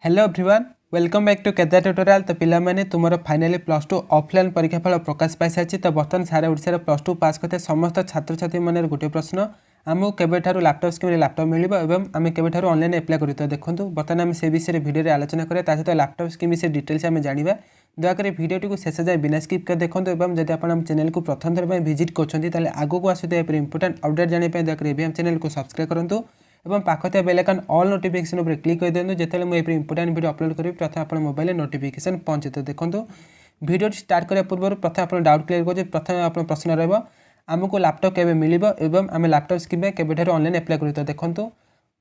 Hello everyone welcome back to Kedar tutorial. तो पिला माने तुमर फाइनाली प्लस टू ऑफलाइन परीक्षा फल प्रकाश पाई सारी। तो बर्तमान सारा ओडिशा प्लस टू पास करते समस्त छात्र छात्री मन गोटे प्रश्न आमको केबेठारु लैपटॉप स्कीम लैपटॉप मिल एवं आम केबेठारु ऑनलाइन एप्लाई करूँ। तो देखो बर्तमान आम से विषय भिडियो आलोचना करें सहित लैपटॉप स्कीम विषय डिटेल्स आम जाना। दयाकोरी भिडियो को शेष जाए बिना स्किप कर देखो। और जब आप चैनल को प्रथम थर विजिट कर आगे को आसुवा इंपोर्टेंट अपडेट जानापी दयाकोरी आम चैनल को सब्सक्राइब करूँ और पाखते बेल आइकन ऑल नोटिफिकेशन पर क्लिक कर दिखाँ जिते मुझे इंपोर्टेंट वीडियो अपलोड करी प्रथम आप मोबाइल नोटिफिकेशन पहुँचे। तो देखो वीडियो स्टार्ट करने पूर्व प्रथम आप डाउट क्लियर कर प्रथम आप प्रश्न रहा आमको लैपटॉप केबे मिलिबो एवं आम लैपटॉप स्कीम केबेठारु ऑनलाइन एप्लाई करूँ। तो देखो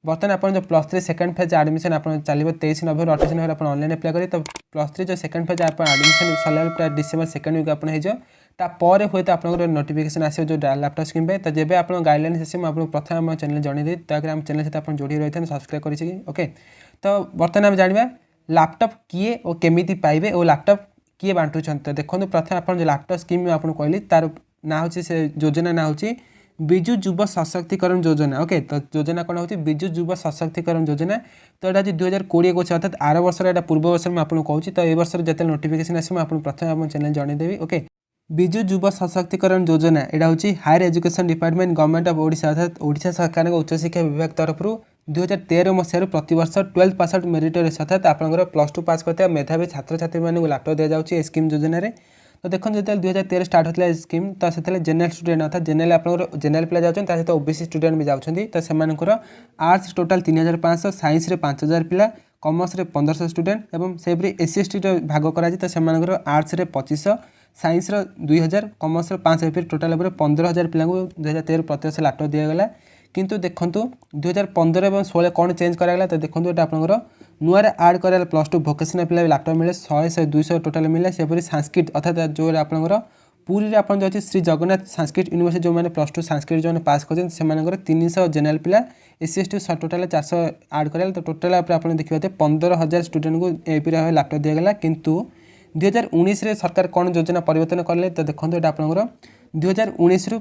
बर्तमान आप जो plus three second phase admission आप चलो 23 नवेम्बर 28 नवेम्बर आप ऑनलाइन एप्लाई करें। तो प्लस थ्री जो सेकेंड फेज आप एडमिशन सरला प्राय डिसेम्बर सेकेंड वीक आप तापर हुए तो आप नोटिफिकेशन आसो जो लैपटॉप स्कीम पे। तो जब आप गाइडलाइन आस आपको प्रथम आम चैनल जनईदे दयाकोरी आम चैनल सहित आप जोड़ी रही था सब्सक्राइब करेंगे। ओके तो बर्तमान आम जाना लैपटॉप किए और केमी पाइबे और लैपटॉप किए बांटुंट। तो देखो प्रथम आप लैपटॉप स्कीम आपको कहली तार ना हूँ से योजना ना हूँ बिजु युवा सशक्तिकरण योजना। ओके तो योजना कौन होती बिजु युवा सशक्तिकरण योजना। तो यहाँ 2020 को अर्थात आर वर्ष पूर्व वर्ष में आपको कहूँ। तो ये वर्ष जो नोटिफिकेशन आस प्रथम आप चैनल जनईदेवी। ओके बिजु युवा सशक्तिकरण योजना यहाँ हूँ higher education department government of Odisha अर्थात ओडिशा सरकार उच्च शिक्षा विभाग तरफ 2013 मसीह प्रतिवर्ष 12 पास आउट मेरिट अर्थात आप प्लस टू पास करते मेधावी छात्र छात्री मानक लैपटॉप दी जाऊँगी स्कीम योजना। तो देखो जो 2013 स्टार्ट होता है स्कीम तो से जेनरल स्टूडेंट अर्थात जेनरल आप जेनरल पिला जाऊँ सहित ओबीसी स्टूडेंट भी जाऊँगी। तो से आर्ट्स टोटाल 3500 साइंस 5000 पिला कॉमर्स 1500 स्टूडेंट और सेपरी एससी एसटी भाग कराई। तो से आर्ट्स 2500 साइंस 2000 कॉमर्स 5000 टोटाल 15000 पिला 2013 प्रतिवर्ष लैपटॉप दिगला। किंतु देखो 2015 और 16 कौन चेंज कराला। तो देखो ये आपंकर नुआ आड कराला प्लस टू भोकेशनल पिला लैपटॉप मिले 100 200 टोटाल मिले। सेपरी संस्कृत अर्थात जो आपंकर पुरी आप जो श्री जगन्नाथ संस्कृत यूनिवर्सिटी जो मैंने प्लस टू संस्कृत जो पास कर 300 जेनरल पिला एससी एसटी टोटाल 400 आड कराला। तो टोटाल आप देखिए 15000 स्टूडेंट को एपी लैपटॉप दिगला। किंतु 2019 सरकार कौन योजना परिवर्तन कले। तो देखो ये आपंकर 2019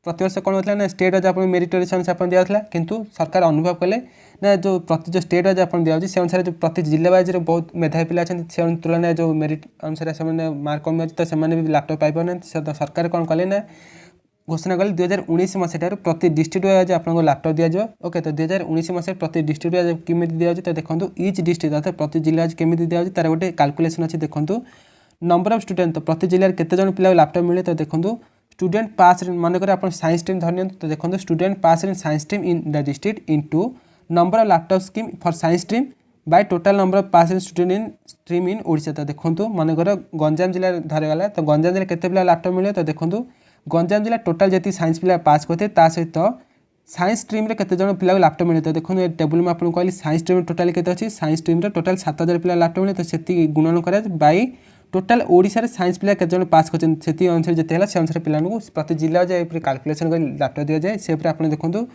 प्रतिवर्ष कौन होता ना स्टेट वाइज आप मेरिट अनुसार आप दिया किंतु सरकार अनुभव कले ना जो प्रति जो स्टेट वाइज आप दिया से अनुसार जो प्रति जिला वाइज बहुत मेधावी पिला से तुलन जो मेरिट अनुसार से मार्क कमी अच्छे तो से भी लैपटॉप पाइबना। सरकार कौन कले ना घोषणा कले 2019 मसीह प्रति डिस्ट्रिक्ट वाइज आपको लैपटॉप दिया। ओके तो 2019 मसीह प्रति डिस्ट्रिक्ट वाइज केमी दिया। तो देखो ईच डिस्ट्रिक्ट अर्थात प्रति जिला वाइज केमी दिया तार गोटे कैलकुलेशन अच्छी। देखो नंबर ऑफ स्टूडेंट तो प्रति जिले में केते जन पिला लैपटॉप मिले। तो देखो स्टूडेंट पास मनकर आप साइंस स्ट्रीम धरनी। तो देखो student pass in science stream in the district into number of laptop scheme for science stream by total number of pass in student in stream in Odisha. तो देखो मनकर गंजाम जिला धरगला। तो गंजाम जिला केते पिला लैपटॉप मिले। तो देखो गंजाम जिला टोटल जी साइंस पिला पास करते सहित साइंस स्ट्रीम रे केते जन पिला लैपटॉप मिले। तो देखो टेबुल में आपको कहली साइंस स्ट्रीम टोटाल केते अच्छी साइंस स्ट्रीम टोटाल 7000 पिला लैपटॉप मिले। तो से गुणन कर बाई टोटाल ओडिशा साइंस पिला केते जन पास कर अनुसार जिते है से अनुसार पिला प्रति जिला जाए कैलकुलेसन कर लैपटॉप दि जाए से आप देखो।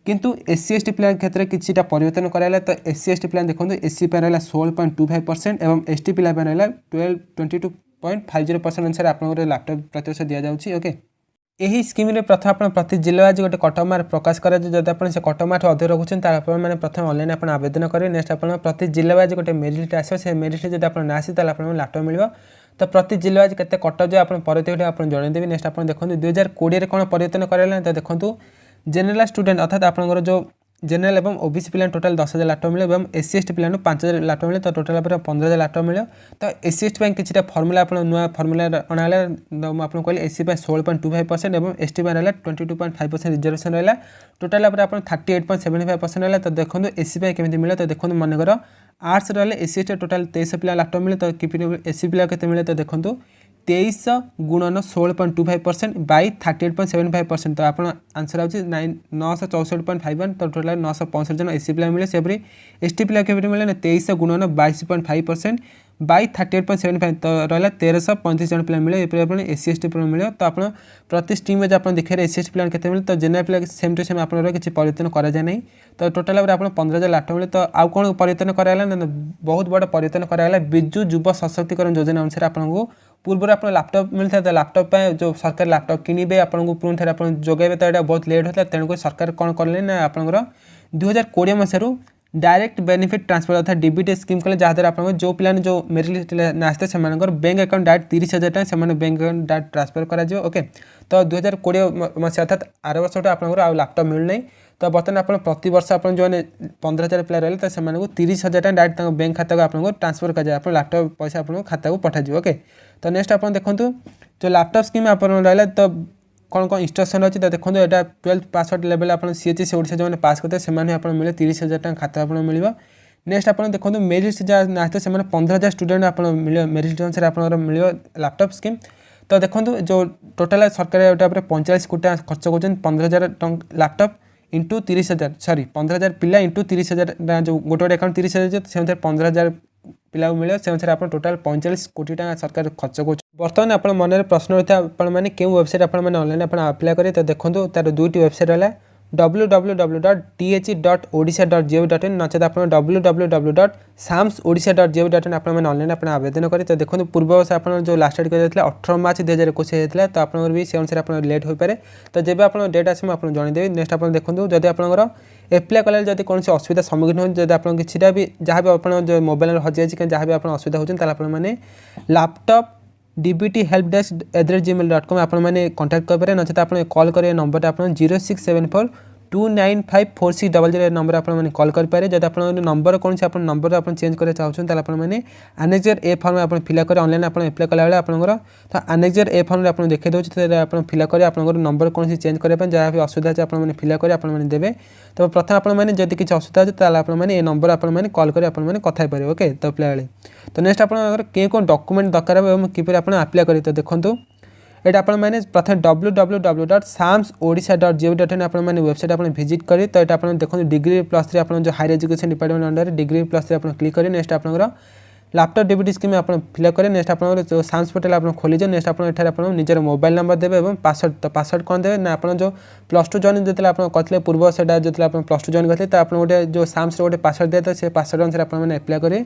किंतु एससी एसटी पिला क्षेत्र में किसी परिवर्तन कराला। तो एससी एसटी पिला देखो एससी पे रहा 16.25% और एसटी पिला रहा 22.50% अनुसार आप लैपटॉप प्रतिवर्ष दि जाऊँगी। ओके यही स्कीम प्रथम आप प्रति जिला आज गोटे कट मार्क प्रकाश करा जब आप कट मार्क अधिक रखुच्छे मैंने प्रथम ऑनलाइन आप आवेदन करेंगे। नेक्स्ट आप प्रति जिला वाइज गोटे मेरिट आस मेरिट जब आप ना आसे आप लैपटॉप मिल। तो प्रति जिला वाइज केते कट जो आप जनईदेवी। नेक्स्ट आप देखो 2020 कौन परिवर्तन कराला। तो देखो जेनरल स्टूडेंट अर्थात आप जो जेनरल और ओबीसी पिला टोटाल 10,000 लैपटॉप मिले और एससी एसटी पिला 5000 लैपटॉप मिले। तो टोटाल 15,000 लैपटॉप मिले। तो एससी एसटी किसी फर्मुला आप नुआ फर्मुला अणाला मुझे कहली एससी 16.25% और एसटी रहा 22.5% रिजर्वेशन रहा टोटाल आप 38.75% रहा। तो देखो एससी केमी मिले। तो देखो मनकर आर्ट्स रहा एससी एसटी टोटाल 2300 पिला लैपटॉप मिले। तो एससी पिला के मिले। तो देखो 2300 गुणन 16.25% बाई 38.75%। तो आप आंसर आउट 964.51। तो टोटाल 965 जन एससी पिला मिले। सेपरी एसटी पिला के मिले 2300 गुणन 22.5% बाई 38.75। तो रहा 1335 जन पिला मिले। ये एससी एसटी पिला मिले। तो आप प्रति स्ट्रीम में आप देखिए एससी एसटी पिला के मिले। तो जेनरल पिला सेम टू सेम आप किसी परिवर्तन कराए। तो टोटाल आप 15,000 लैपटॉप मिले। तो आउ कौन परिवर्तन कराला ना बहुत बड़ा परिवर्तन कराला बिजु युवा सशक्तिकरण योजना अनुसार आपको पूर्व आप लैपटॉप मिलता है। तो लैपटॉप जो सरकार लैपटॉप किणवे आपको पुणी थे जोगे। तो यहाँ बहुत लेट होता है तेणुक सरकार कौन कले ना आप 2020 मसीह डायरेक्ट बेनिफिट ट्रांसफर अर्थात डीबीटी स्कीम कले जहाँद्वारा आप जो पिला जो मेरिट लिस्ट आसते से बैंक अकाउंट डायरेक्ट 30,000 टଙ୍କା से बैंक अकाउंट डायरेक्ट ट्रांसफर कर ओके। तो 2020 मसीहा अर्थात आर वर्ष आपको आउ लैपटॉप मिलूना। तो बर्तमान आप प्रति वर्ष आप जो 15,000 पिला रही तो से 30,000 टଙ୍କା डायरेक्ट बैंक खाता को आपको ट्रांसफर कर जाए लैपटॉप पैसा आप खाता को पठाଯିव ओके। तो नेक्स्ट आप देखो जो लैपटॉप स्कीम आप रहा तो कौन कौन इंस्ट्रक्शन अच्छी तो देखो यहाँ 12th पास आउट लेवल आप CHSE ओडिशा जो पास करते हैं मिले 30,000 टଙ୍କା खाता आप मिल। नेक्स्ट आप देखो मेरिट लिस्ट जहाँ नाचते से 15,000 स्टूडेंट आप मिले मेरिट लिस्ट अनुसार आप मिल लैपटॉप स्कीम। तो देखो जो टोटाल सरकार 45 कोटी टଙ୍କା खर्च कर 15,000 लैपटॉप इंटू 30,000 सॉरी 15,000 पिला इंटू 30,000 जो गोटे अकाउंट 30,000 से 15,000 पिला मिले से अनुसार आप टोटाल 45 कोटी टଙ୍କା सरकार खर्च कर। बर्तमान आप मन में प्रश्न रही है क्यों वेबसाइट ऑनलाइन अप्लाई करें तो देखो तार दुईट वेबसाइट रहा www.the.odisha.gov.in नचेत आप www.samsodisha.gov.in आप ऑनलाइन आवेदन करें। तो देखो पूर्व वर्ष आप जो लास्ट डेट कर 18 मार्च 2021 होता तो आप भी से अनुसार आप लेट हो पाए। तो जब आप डेट आस आपको जनईदेवी। नेक्स्ट आप देखो जब आप एप्लाय कले जब कौन असुविधा सम्मुखीन हो जब आप कि जहाँ भी आप मोबाइल हजि जाए जहाँ भी आप असुविधा होने लैपटॉप DBT helpdesk@gmail.com आप कॉन्टैक्ट करें नचेत आप कॉल करें नंबर आप 0674295460 नंबर आप कॉल करें। जब आप नंबर कौन से नंबर आप चेंज करें चाहते आप एनेक्जर ए फॉर्म आप फिल करें ऑनलाइन आप एप्लाय कला बेले आपंकर तो एनेक्जर ए फॉर्म आप देखिए दूसरे आप फिल करें आप नंबर कौन से चेंज करने जहाँ भी असुविधा है आप फिल करें आप देवे। तो प्रथम आपने जब किसी असुविधा है तो आपने नंबर आपने कॉल कर कथा पारे ओके। तो अप्लाई बेले तो नेक्स्ट आप कौन डॉक्यूमेंट दरकार किपर आप अप्लाई करें तो देखो ये आप प्रथम www.samsodisha.gov.in आप वेबसाइट आप विजिट करें। तो ये आप देखो डिग्री +3 आप जो higher education department under degree +3 आप क्लिक करें। नेक्स्ट आप लैपटॉप डीबीटी स्कीम आप फिलअप करें। नेक्स्ट आप जो साम्स पोर्टल आप खोलीजे। नेक्स्ट आप निजर मोबाइल नंबर देवे और पासवर्ड। तो पासवर्ड कौन देवे ना आप जो +2 जॉइन जो आप करते पूर्व से जो आप +2 जॉइन करते तो आप गोटे जो साम्स गोटे पासवर्ड दे तो से पासवर्ड अनुसार आप एप्लाई करें।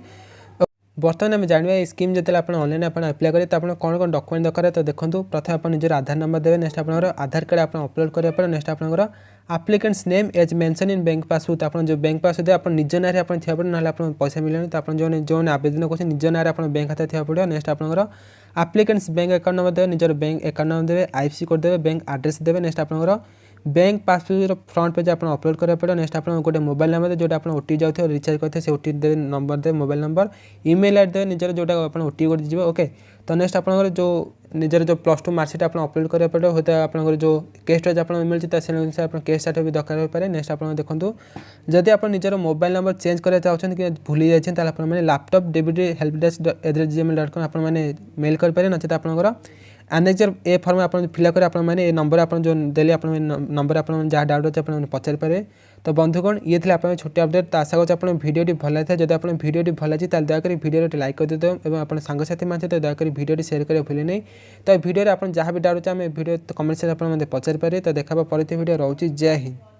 बर्तमान आम जानवा स्कीम जो आप ऑनलाइन आप अप्लाई करें तो आप कौन कौन डॉक्यूमेंट दरकार तो देखो प्रथम आप निजर आधार नंबर देवे। नेक्स्ट आप आधार कार्ड आप अपलोड करेंगे। नेक्स्ट आप applicant's name as mentioned in bank passbook आप जो बैंक पासबुक आप निज ना आप पड़े ना आप पैसा मिलने तो आप जो आवेदन कर निज ना आप बैंक खाता थी पड़ो। नेक्स्ट आप आप्लिकेंट्स बैंक अकाउंट नंबर देवे निजर बैंक अकाउंट नंबर देवे IFSC कोड देवे बैंक एड्रेस देवे। नेक्स्ट आप बैंक पासबुक फ्रंट पेज आप अपलोड करा पड़े। नेक्स्ट आप गोटे मोबाइल नंबर जो आप ओटी जाते रिचार्ज करते से ओटी देवे नंबर देवे मोबाइल नंबर ईमेल आईडी देवे निजर जोटा आप ओटी गोटे जी ओके। तो नेक्स्ट आप जो निजर जो +2 मार्कशीट आप अपलोड करा पड़े होता है आप जो केस आप मिलती से आप केस सर्टिफिकेट भी दरकार हो पाए। नेक्स्ट आप देखो जदि आप निजर मोबाइल नंबर चेंज करा चाहते कि भूली जाए आप लैपटॉप DBT helpdesk@gmail.com आप मेल करें नचेत आप एनेक्जर ए फॉर्म आप फिल कर आपने नंबर आप जो देले आप नंबर आप जहाँ डाउट अच्छे आप पचार पारे। तो बंधुगण ये थे आप छोटे अपडेट। तो आशा कर भिडियो भल था जब आप भिडियो भल लगी दयाकोरी भिडियो लाइक कर देते और आप सांगसाथी मान सहित दयाकोरी भिडियो शेयर करें भूले नहीं। तो भिडियो आप जहाँ भी डाउट आम भिडियो कमेंट सेक्शन आप पचार पारे। तो देखा पर भिडियो रोचे जय हिंद।